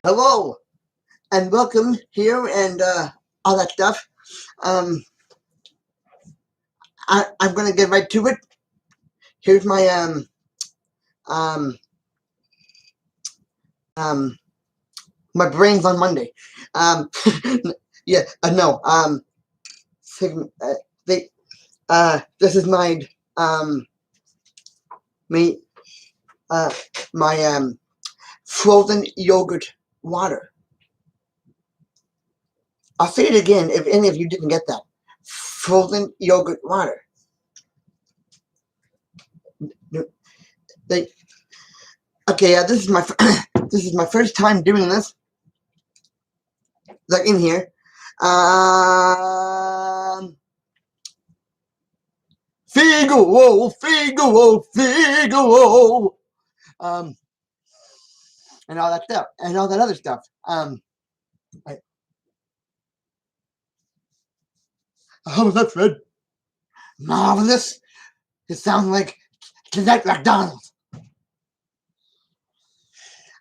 Hello and welcome here and all that stuff. Um, I'm gonna get right to it. Here's my um, um, my brains on Monday. Um, yeah, no. They, this is um, me, uh, my frozen yogurt water. I'll say it again if any of you didn't get that. Frozen yogurt water. They okay. This is my this is my first time doing this. Like in here. Figaro, Figaro, Figaro. Um, and all that stuff, and all that other stuff. How was that, Fred? Marvelous. It sounds like Cadet McDonald's.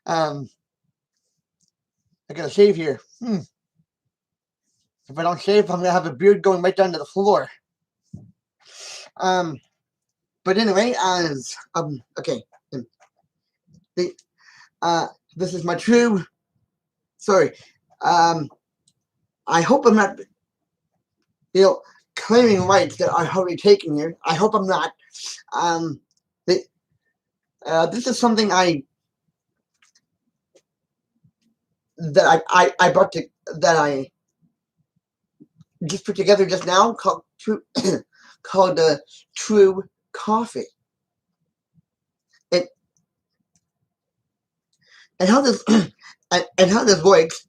I gotta shave here. If I don't shave, I'm gonna have a beard going right down to the floor. But anyway, okay. The this is my true. Sorry. I hope I'm not, claiming rights that are already taken here. I hope I'm not. This is something I brought to that I just put together just now called True called True Coffee. And how this and how this works.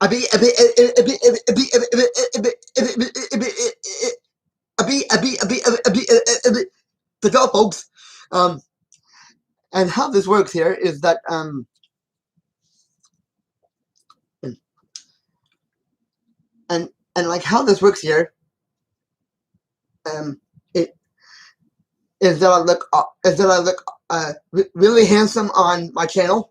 The go, folks. And how this works here is that and like how this works here it is that I look really handsome on my channel.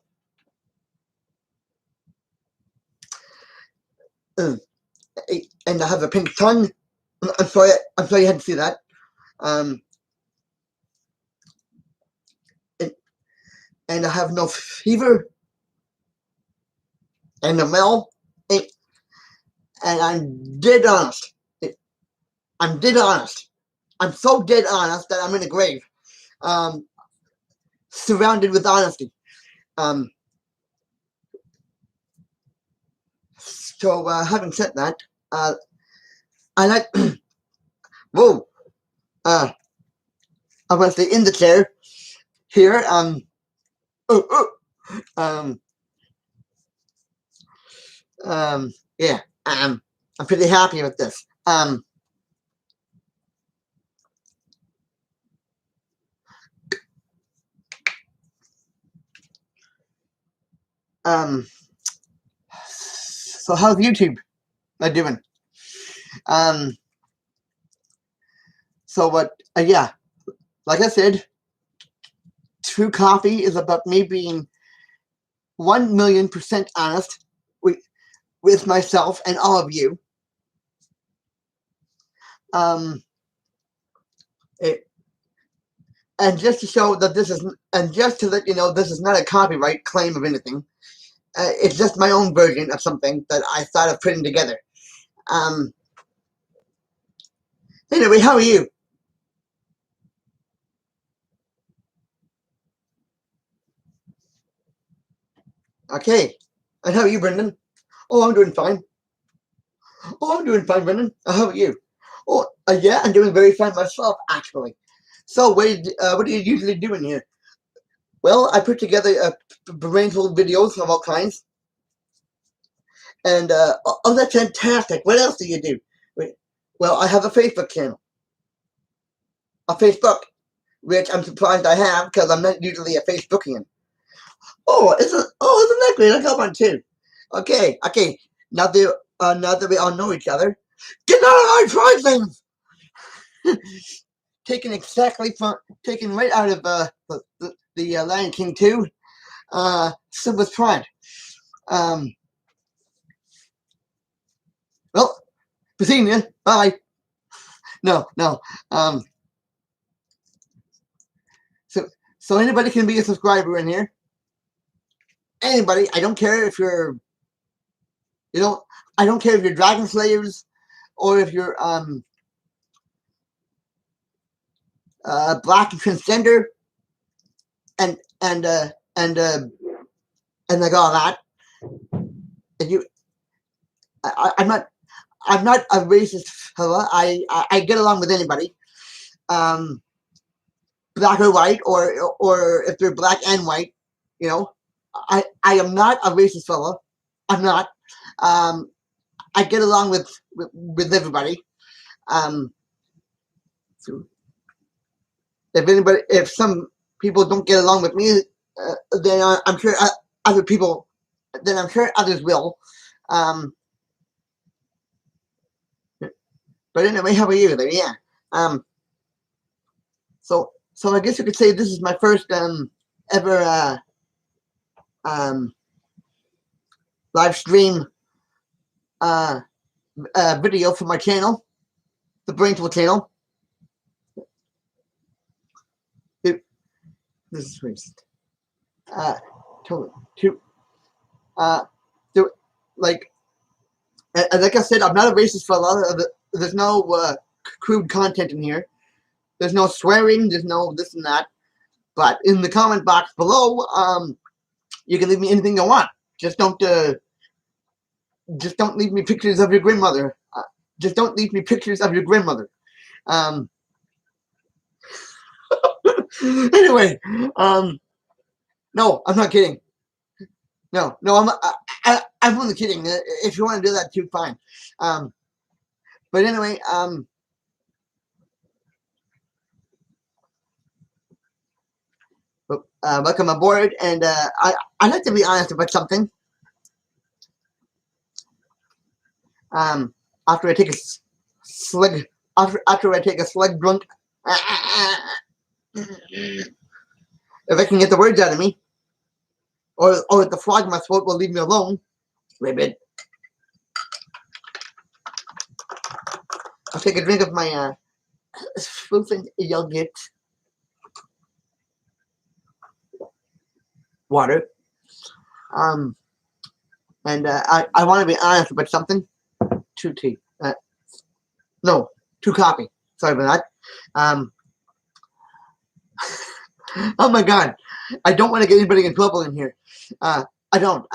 And I have a pink tongue. I'm sorry you had to see that. And I have no fever and no mel. And I'm dead honest. I'm dead honest. I'm so dead honest that I'm in a grave. Surrounded with honesty. So having said that, I like whoa. I want to stay in the chair here. Yeah. I'm pretty happy with this. So how's YouTube doing? So what? Yeah, like I said, True Coffee is about me being 1,000,000% honest with myself and all of you. And just to show that this is, and just to let you know, this is not a copyright claim of anything. It's just my own version of something that I thought of putting together. Anyway, how are you? Okay. And how are you, Brendan? Oh, I'm doing fine. Oh, I'm doing fine, Brendan. How are you? Oh, yeah, I'm doing very fine myself, actually. So, what do you usually do in here? Well, I put together brainful videos of all kinds. And, oh, that's fantastic. What else do you do? Well, I have a Facebook channel. A Facebook, which I'm surprised I have because I'm not usually a Facebookian. Oh, isn't that great? I got one too. Okay. Now that we all know each other, get out of my try things. taken right out of the Lion King 2, Simba's Pride. Well, be seeing you. Bye. No, no. So, so anybody can be a subscriber in here. Anybody. I don't care if you're, I don't care if you're Dragon Slayers or if you're black and transgender and like all that. And you, I'm not a racist fella. I get along with anybody, black or white, or if they're black and white, you know. I am not a racist fella. I'm not. I get along with everybody. So if some people don't get along with me, then I'm sure other people, then I'm sure others will. But anyway, how are you there? Yeah. So I guess you could say this is my first ever live stream video for my channel, the Braintool channel. This is racist. Like I said, I'm not a racist for a lot of it. There's no crude content in here. There's no swearing. There's no this and that. But in the comment box below, you can leave me anything you want. Just don't leave me pictures of your grandmother. Just don't leave me pictures of your grandmother. Anyway, no, I'm not kidding. No, I'm only kidding. If you want to do that too, fine. But anyway, welcome aboard, and I'd like to be honest about something. After I take a slug, after I take a slug drunk, if I can get the words out of me, or the frog in my throat will leave me alone. Ribbit. I'll take a drink of my frozen yogurt water. And I want to be honest about something. 2 tea. No, 2 coffee. Sorry about that. Oh my God, I don't want to get anybody in trouble in here. I don't.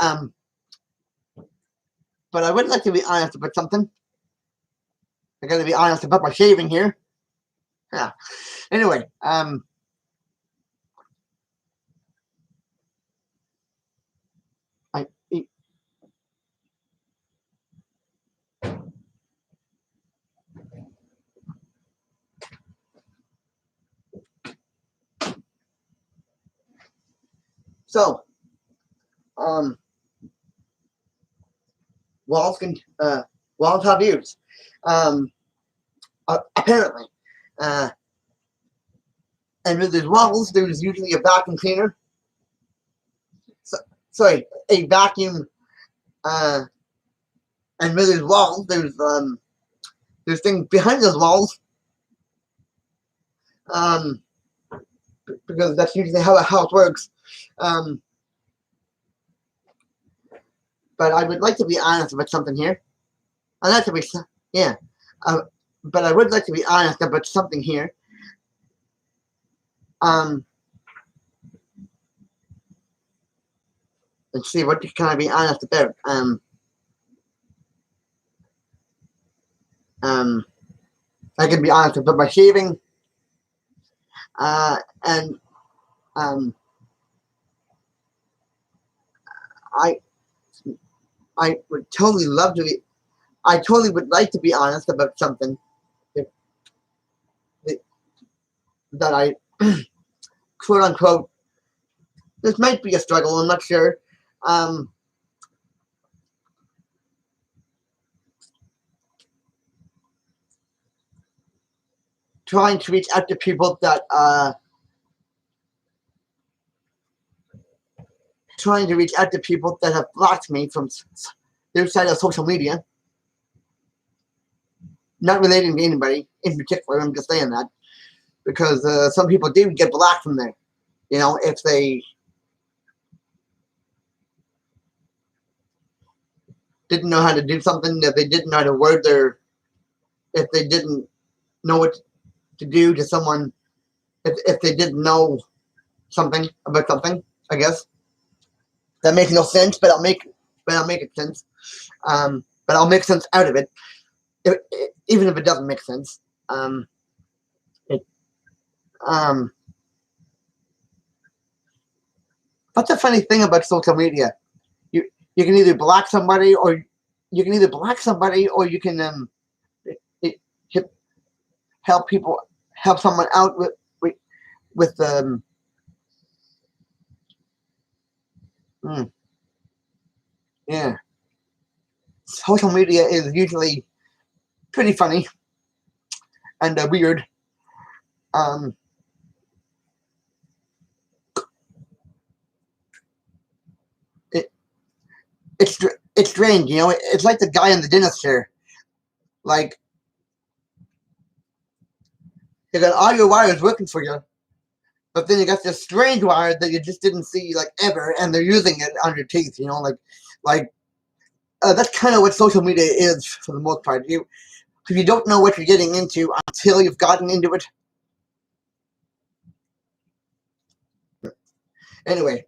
But I would like to be honest about something. I got to be honest about my shaving here. Yeah. Anyway, so walls have views. Apparently, and with these walls, there's usually a vacuum cleaner. Sorry, a vacuum. And with these walls, there's things behind those walls. Because that's usually how it works. But I would like to be honest about something here. I'd like to be, yeah. But I would like to be honest about something here. Let's see, what can I be honest about? I can be honest about my shaving. And I would totally love to be, I totally would like to be honest about something that I, quote unquote, this might be a struggle, I'm not sure. Trying to reach out to people that, have blocked me from their side of social media. not relating to anybody in particular. I'm just saying that because some people do get blocked from there. You know, if they didn't know how to do something, if they didn't know how to word their, if they didn't know what to do to someone, if they didn't know something about something, I guess that makes no sense, but I'll make it sense. But I'll make sense out of it, even if it doesn't make sense. It What's the funny thing about social media? You can either block somebody, or you can it, help people, help someone out with yeah. Social media is usually pretty funny and weird. It it's strange, you know. It's like the guy in the dentist chair. Like, you got all your wires working for you, but then you got this strange wire that you just didn't see like ever, and they're using it on your teeth. You know, like that's kind of what social media is for the most part. If you don't know what you're getting into until you've gotten into it. Anyway,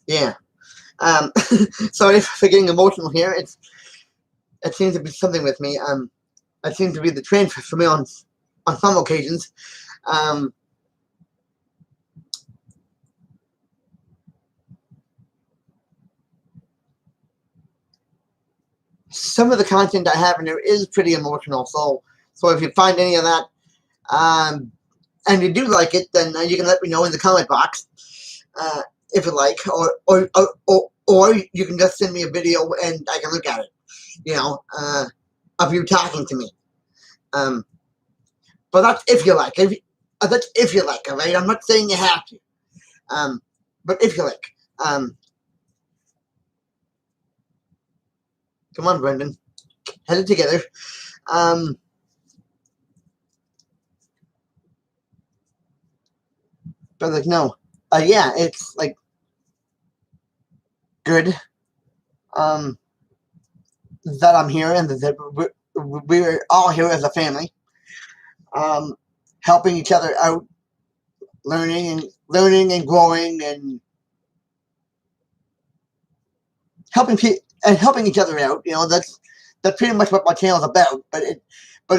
yeah. Sorry for getting emotional here. It seems to be something with me. It seems to be the train for me on some occasions. Some of the content I have in there is pretty emotional, so if you find any of that, and you do like it, then you can let me know in the comment box, if you like, or you can just send me a video and I can look at it, you know, of you talking to me. But that's if you like. That's if you like, all right? I'm not saying you have to. But if you like. Come on, Brendan. Head it together. But like, no. Yeah, it's like good. That I'm here and that we're all here as a family. Helping each other out, learning and growing, and helping each other out. You know, that's pretty much what my channel is about. But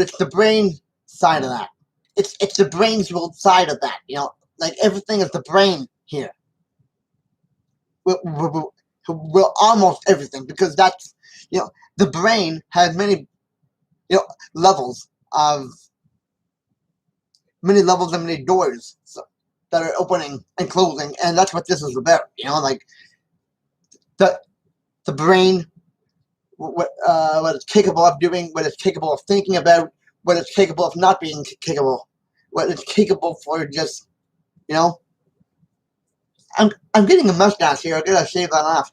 it's the brain side of that. It's the brain's side of that. You know, like everything is the brain here. We're almost everything, because that's, you know, the brain has many, you know, levels and many doors, that are opening and closing, and that's what this is about. You know, like the brain, what it's capable of doing, what it's capable of thinking about, what it's capable of not being capable, what it's capable for. Just, you know, I'm getting a mustache here. I gotta shave that off.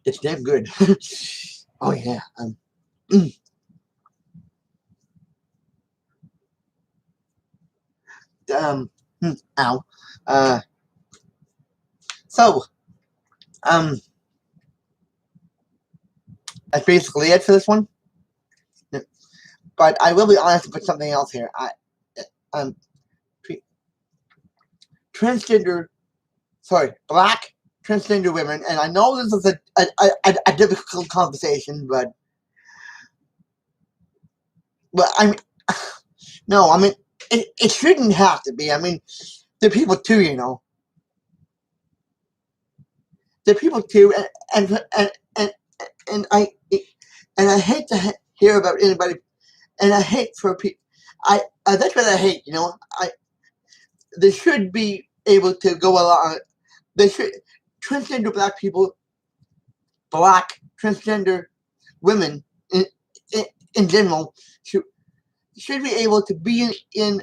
It's damn good. Oh yeah. Ow. So, that's basically it for this one. But I will be honest about something else here. Black transgender women, and I know this is a difficult conversation, but I mean, no, I mean, it shouldn't have to be. I mean, they're people too, you know. They're people too, and I hate to hear about anybody And I hate for people. That's what I hate. They should be able to go along. They should transgender black people, black transgender women in general should be able to be in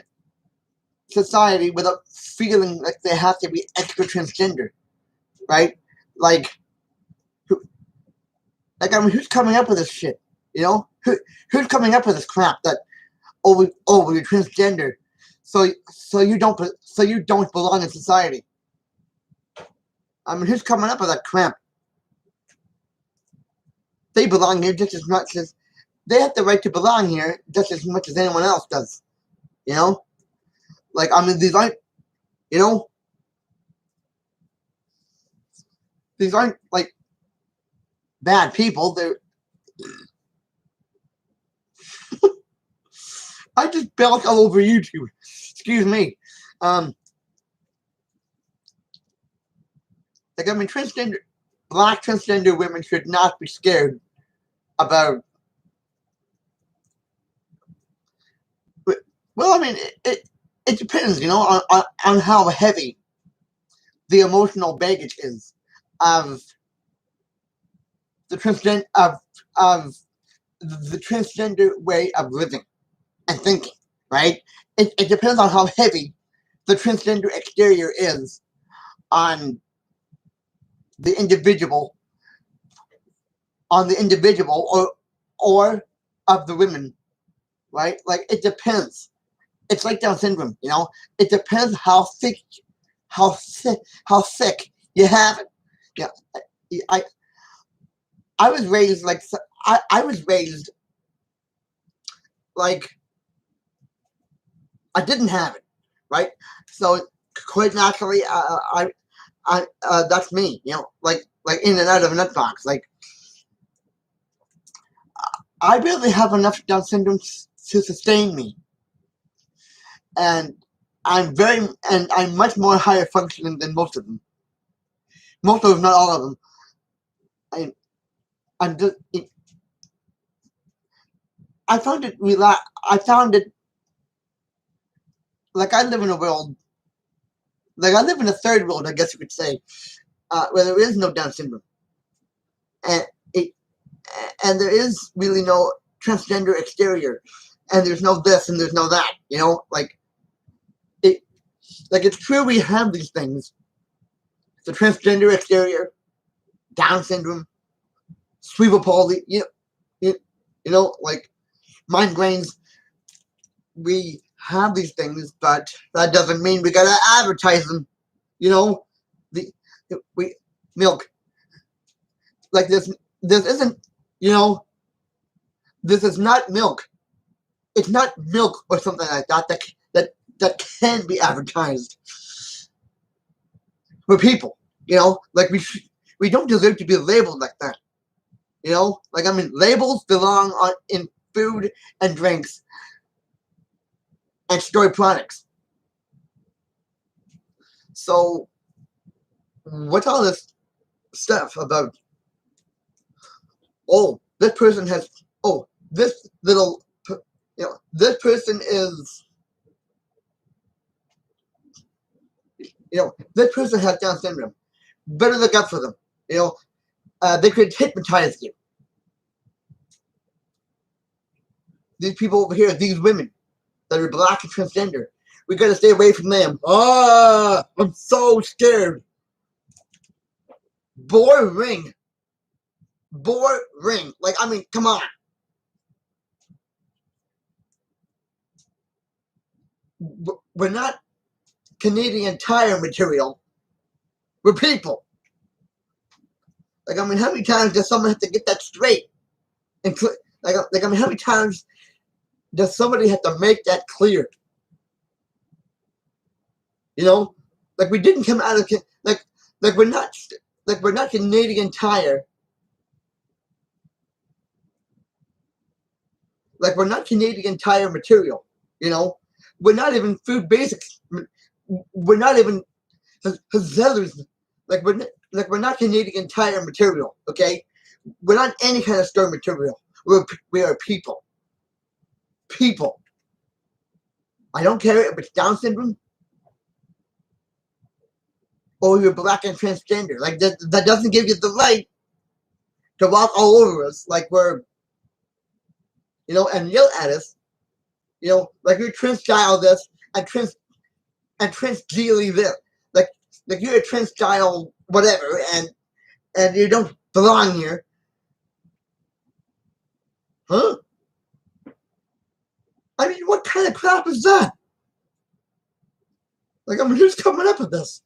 society without feeling like they have to be extra transgender, right? Like, who's coming up with this shit? Who's coming up with this crap that you're transgender, so you don't belong in society. Who's coming up with that crap? They belong here just as much as they have the right to belong here just as much as anyone else does. These aren't, these aren't like bad people. They're I just belched all over YouTube. Excuse me. Black transgender women should not be scared about. Well, it depends, on how heavy the emotional baggage is of the transgender way of living and thinking, right? It depends on how heavy the transgender exterior is on the individual, or of the women, right? Like, it depends. It's like Down syndrome, It depends how thick you have it. Yeah, I was raised like I was raised like I didn't have it, right? So quite naturally, that's me, like in and out of a nut box. Like, I barely have enough Down syndrome to sustain me, and I'm much more higher functioning than most of them. Most of them, not all of them. I found it like I live in a world, like I live in a third world, I guess you could say, where there is no Down syndrome, and there is really no transgender exterior, and there's no this and there's no that, it's true we have these things, the transgender exterior, Down syndrome, cerebral palsy, like migraines. We have these things, but that doesn't mean we gotta advertise them. We milk. Like this isn't, this is not milk. It's not milk or something like that can be advertised for people. Like we don't deserve to be labeled like that. Labels belong in food and drinks and store products. So what's all this stuff about? This person has. This little. This person is. This person has Down syndrome. Better look out for them. They could hypnotize you. These people over here, these women that are black and transgender, we gotta stay away from them. I'm so scared. Boring. Like, come on. We're not Canadian Tire material. We're people. Like, how many times does someone have to get that straight? And how many times does somebody have to make that clear? Like, we didn't come out of we're not Canadian Tire. Like, we're not Canadian Tire material. We're not even Food Basics. We're not even Zellers. Like, we're not Canadian Tire material. Okay, we're not any kind of store material. We are people. people. I don't care if it's Down syndrome or you're black and transgender. Like that doesn't give you the right to walk all over us like we're, and yell at us, like you're transstyle this and transgeely this. Like you're a transstyle whatever and you don't belong here. Huh? I mean, what kind of crap is that? Like, I mean, who's coming up with this?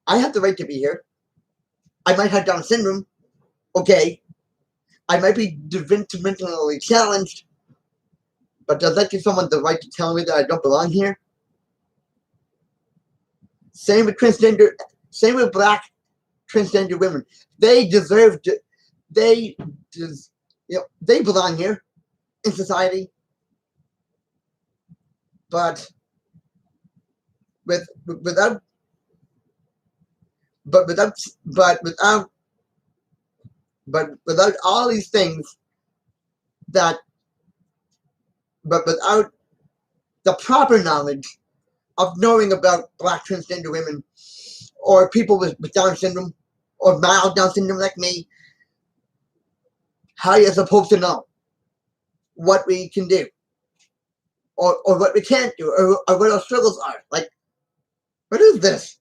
I have the right to be here. I might have Down syndrome. Okay. I might be developmentally challenged. But does that give someone the right to tell me that I don't belong here? Same with transgender. Same with black transgender women. They deserve to. They belong here in society. But without all these things but without the proper knowledge of knowing about black transgender women or people with Down syndrome or mild Down syndrome like me, how you're supposed to know what we can do or what we can't do or what our struggles are. Like, what is this?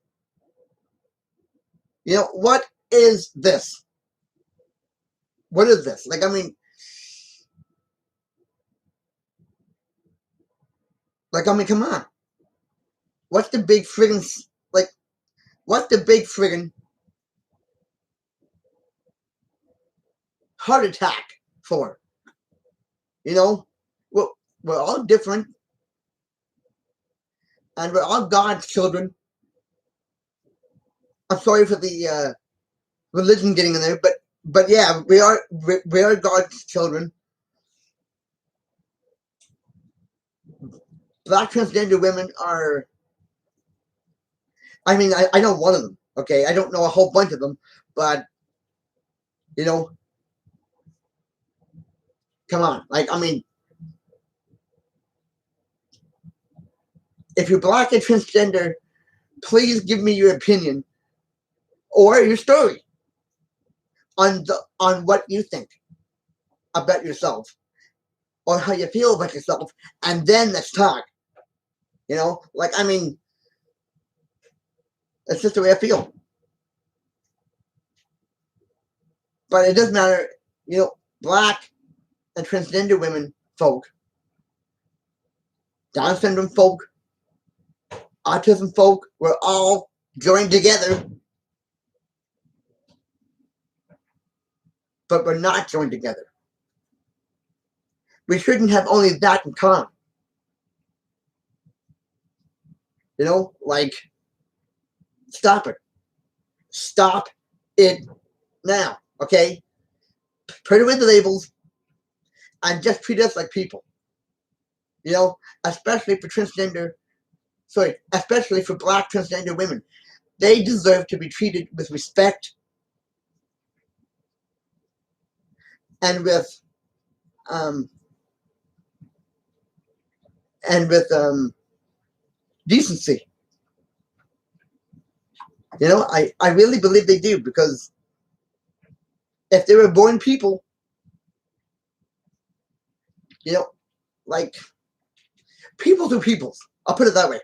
What is this? What is this? Like, I mean, come on. What's the big friggin' heart attack for? Well, we're all different. And we're all God's children. I'm sorry for the religion getting in there, but yeah, we are God's children. Black transgender women are. I mean, I know one of them. Okay, I don't know a whole bunch of them, but come on. Like, I mean, if you're black and transgender, please give me your opinion or your story on what you think about yourself or how you feel about yourself, and then let's talk. Like, I mean, that's just the way I feel. But it doesn't matter, black and transgender women folk, Down syndrome folk, autism folk, we're all joined together. But we're not joined together. We shouldn't have only that in common. Like, stop it. Stop it now, okay? Put away the labels and just treat us like people. Especially for especially for black transgender women. They deserve to be treated with respect and with decency. I really believe they do, because if they were born people, like, peoples are peoples. I'll put it that way.